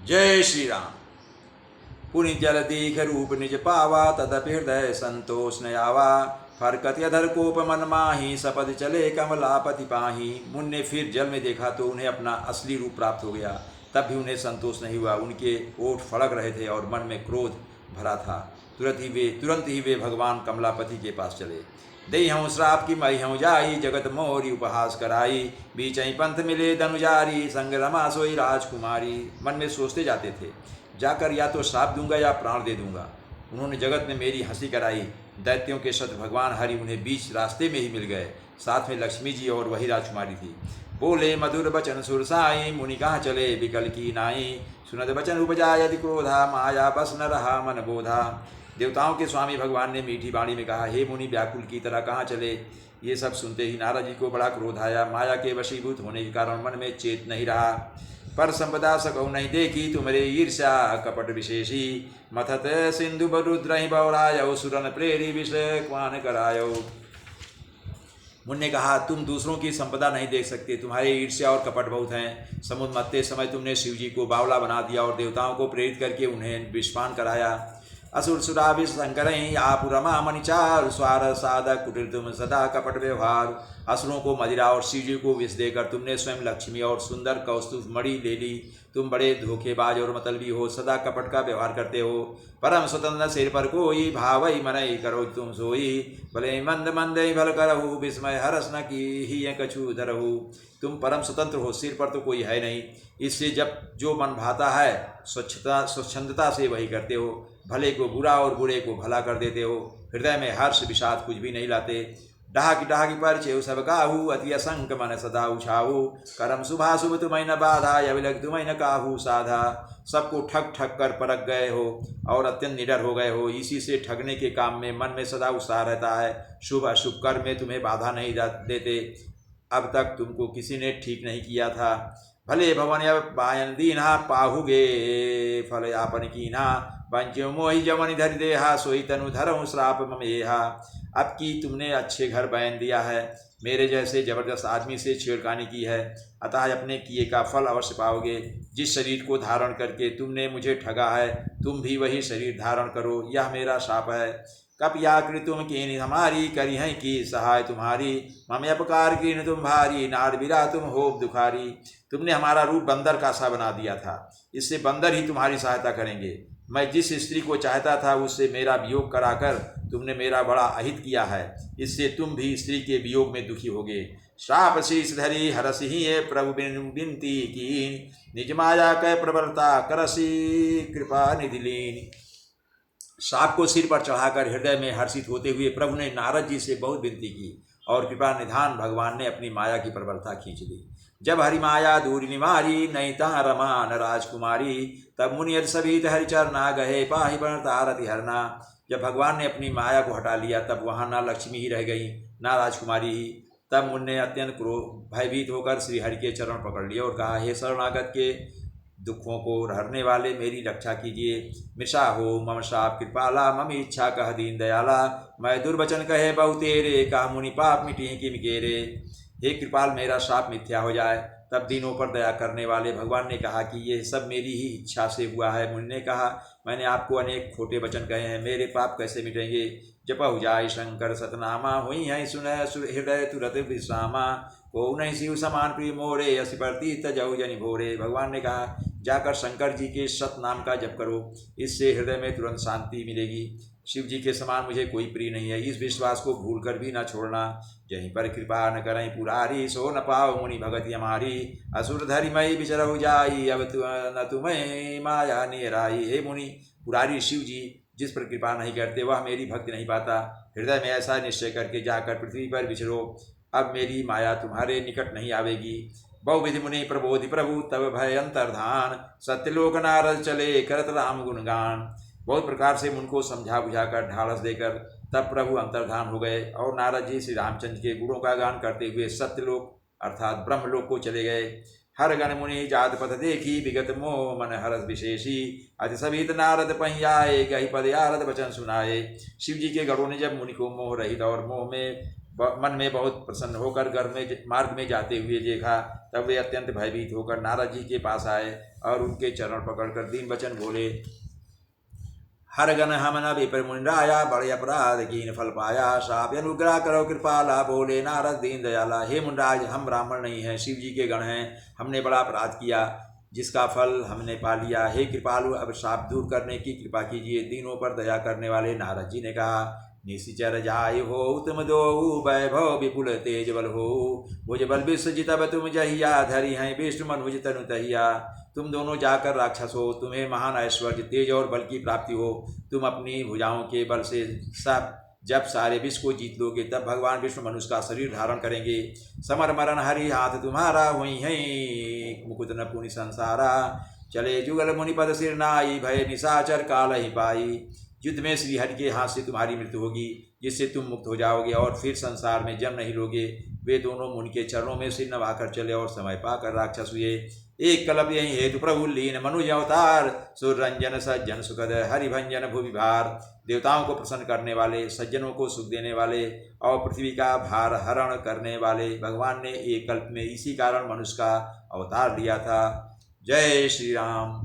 जय श्री राम। पुनि जल दीख रूप निज पावा, तदपि हृदय संतोष न आवा। फरकत अधर कोप मन माही, सपद चले कमलापति पाही। मुनि ने फिर जल में देखा तो उन्हें अपना असली रूप प्राप्त हो गया, तब भी उन्हें संतोष नहीं हुआ। उनके ओठ फड़क रहे थे और मन में क्रोध भरा था। तुरंत ही वे भगवान कमलापति के पास चले। दई हूँ श्राप की मई हूँ जाई, जगत मोरी उपहास कराई। बीच ही पंथ मिले धनुजारी, संग रमा सोई राजकुमारी। मन में सोचते जाते थे, जाकर या तो श्राप दूंगा या प्राण दे दूंगा। उन्होंने जगत में मेरी हंसी कराई। दैत्यों के शत्रु भगवान हरि उन्हें बीच रास्ते में ही मिल गए। साथ में लक्ष्मी जी और वही राजकुमारी थी। बोले मधुर बचन सुरसाई, मुनि कहाँ चले विकल की नाई। सुनत बचन उपजा यदि क्रोधा, माया बस न रहा मन बोधा। देवताओं के स्वामी भगवान ने मीठी वाणी में कहा, हे मुनि व्याकुल की तरह कहाँ चले। ये सब सुनते ही नारद जी को बड़ा क्रोध आया। माया के वशीभूत होने के कारण मन में चेत नहीं रहा। पर संपदा सकौ नहीं देखी, तुम्हारे ईर्ष्या कपट विशेषी। मथत सिंधु बरुद्रहि बौरायो, सुरन प्रेरी विषय क्वान करायो। मुनि ने कहा, तुम दूसरों की संपदा नहीं देख सकते, तुम्हारे ईर्ष्या और कपट बहुत हैं। समुद्र मथते समय तुमने शिव जी को बावला बना दिया और देवताओं को प्रेरित करके उन्हें विषपान कराया। असुर सुराभि शंकर आप रमा मणिचार, स्वार साधक कुटिल तुम सदा कपट व्यवहार। असुरों को मदिरा और शिव जी को विष देकर तुमने स्वयं लक्ष्मी और सुंदर कौस्तुभ मणि ले ली। तुम बड़े धोखेबाज और मतलबी हो, सदा कपट का व्यवहार करते हो। परम स्वतंत्र सिर पर कोई, भावई मनई करो तुम सोई। भले मंद मंद भल करहु, विस्मय हरस न की ही कछु धरहु। तुम परम स्वतंत्र हो, सिर पर तो कोई है नहीं, इससे जब जो मन भाता है स्वच्छंदता से वही करते हो। भले को बुरा और बुरे को भला कर देते हो। हृदय में हर्ष विषाद कुछ भी नहीं लाते। डहाकी पर चेव सब काहू, अति असंक मन सदा उछाऊ। करम शुभा शुभ तुम्हें न बाधा, अविलग तुम्हें न काहू साधा। सबको ठग ठग कर परख गए हो और अत्यंत निडर हो गए हो। इसी से ठगने के काम में मन में सदा उत्साह रहता है। शुभ अशुभ कर्म में तुम्हें बाधा नहीं देते। अब तक तुमको किसी ने ठीक नहीं किया था। भले भवन बायन दीना, पाहुगे फल यापन कीना। पंचो मोहि जमनि धरि देहा, सोई तनु धरऊँ श्राप ममेहा। अब की तुमने अच्छे घर बयान दिया है, मेरे जैसे जबरदस्त आदमी से छेड़खानी की है, अतः अपने किए का फल अवश्य पाओगे। जिस शरीर को धारण करके तुमने मुझे ठगा है, तुम भी वही शरीर धारण करो, यह मेरा शाप है। कप याकृ तुम कीन हमारी, करी हैं की सहाय तुम्हारी। मम अपकार कीन तुम भारी, नार बिरा तुम होब दुखारी। तुमने हमारा रूप बंदर का सा बना दिया था, इससे बंदर ही तुम्हारी सहायता करेंगे। मैं जिस स्त्री को चाहता था उससे मेरा वियोग कराकर तुमने मेरा बड़ा अहित किया है, इससे तुम भी स्त्री के वियोग में दुखी होगे। श्राप शीस धरी हरसी है प्रभु बिनती की, निज माया कै प्रवरता करसी कृपा निधिलीन। सांप को सिर पर चढ़ाकर हृदय में हर्षित होते हुए प्रभु ने नारद जी से बहुत विनती की और कृपा निधान भगवान ने अपनी माया की प्रबलता खींच ली। जब हरि माया दूरी निवारी, नहीं ता रमा न राजकुमारी। तब मुनियत सभी हरिचरना, गहे पाहि तारति हरना। जब भगवान ने अपनी माया को हटा लिया तब वहाँ ना लक्ष्मी ही रह गई ना राजकुमारी ही। तब मुनि ने अत्यंत भयभीत होकर श्री हरि के चरण पकड़ लिए और कहा, हे शरणागत के दुखों को हरने वाले, मेरी रक्षा कीजिए। मृषा हो मम शाप कृपाला, मम इच्छा कह दीन दयाला। मैं दुर्वचन कहे बहु तेरे, कहा मुनि पाप मिटी किम केरे। हे कृपाल, मेरा शाप मिथ्या हो जाए। तब दीनों पर दया करने वाले भगवान ने कहा कि ये सब मेरी ही इच्छा से हुआ है। मुनि ने कहा, मैंने आपको अनेक खोटे वचन कहे हैं, मेरे पाप कैसे मिटेंगे। जपहु जाय शंकर सतनामा, हुई है सुन हृदय तुरत विश्रामा। को नहीं शिव समान प्रिय मोरे, असी प्रति तजऊ जनि भोरे। भगवान ने कहा, जाकर शंकर जी के सत नाम का जप करो, इससे हृदय में तुरंत शांति मिलेगी। शिव जी के समान मुझे कोई प्रिय नहीं है, इस विश्वास को भूल कर भी न छोड़ना। जहीं पर कृपा न करें पुरारी, सो न पाओ मुनि भगति हमारी। असुर धरि मई विचरहु जाई, अब न तुम्हें माया निराई। हे मुनि, पुरारी शिव जी जिस पर कृपा नहीं करते वह मेरी भक्ति नहीं पाता। हृदय में ऐसा निश्चय करके जाकर पृथ्वी पर विचरो, अब मेरी माया तुम्हारे निकट नहीं आवेगी। बहुविधि मुनि प्रबोधि प्रभु, तब भय अंतर्धान। सत्यलोक नारद चले करत राम गुणगान। बहुत प्रकार से उनको समझा बुझाकर ढाढ़स देकर तब प्रभु अंतर्धान हो गए और नारद जी श्री रामचंद्र के गुणों का गान करते हुए सत्यलोक अर्थात ब्रह्मलोक को चले गए। हर गण मुनि जात पथ देखी, विगत मोह मन हरस विशेषी। अति सभित नारद पहियाए, गही पद आरद वचन सुनाए। शिव जी के गणों ने जब मुनि को मोह रहित और मोह में मन में बहुत प्रसन्न होकर घर में मार्ग में जाते हुए देखा, तब वे अत्यंत भयभीत होकर नारद जी के पास आए और उनके चरण पकड़कर दीन वचन बोले। हर गण हम न विपर मुनिराया, बड़े अपराध कीन फल पाया, साप अनुग्रह करो कृपाला, बोले नारद दीन दयाला। हे मुनिराज, हम ब्राह्मण नहीं हैं, शिव जी के गण हैं, हमने बड़ा अपराध किया जिसका फल हमने पा लिया। हे कृपालु, अब शाप दूर करने की कृपा कीजिए। दीनों पर दया करने वाले नारद जी ने कहा, निशिचर जाय हो तुम दो, वैभव विपुल तेज बल हो, भुज बल विश्वजितब तुम जहिया, धरी हैं विष्णु मनुज तनु तहिया। तुम दोनों जाकर राक्षस हो, तुम्हें महान ऐश्वर्य तेज और बल की प्राप्ति हो। तुम अपनी भुजाओं के बल से सब जब सारे विश्व को जीत लोगे, तब भगवान विष्णु मनुष्य का शरीर धारण करेंगे। समर मरण हरि हाथ तुम्हारा, हुई है मुकुट न पुनि संसारा। चले जुगल मुनिपद सिर नाई, भय निशाचर काल ही पाई। युद्ध में श्री हरि के हाथ से तुम्हारी मृत्यु होगी, जिससे तुम मुक्त हो जाओगे और फिर संसार में जन्म नहीं लोगे। वे दोनों मुनि के चरणों में सिर नवाकर चले और समय पाकर राक्षस हुए। एक कलप यही हेतु प्रभु लीन मनुज अवतार, सुररंजन सज्जन सुखद हरिभंजन भुवि भार। देवताओं को प्रसन्न करने वाले, सज्जनों को सुख देने वाले और पृथ्वी का भार हरण करने वाले भगवान ने एक कल्प में इसी कारण मनुष्य का अवतार लिया था। जय श्री राम।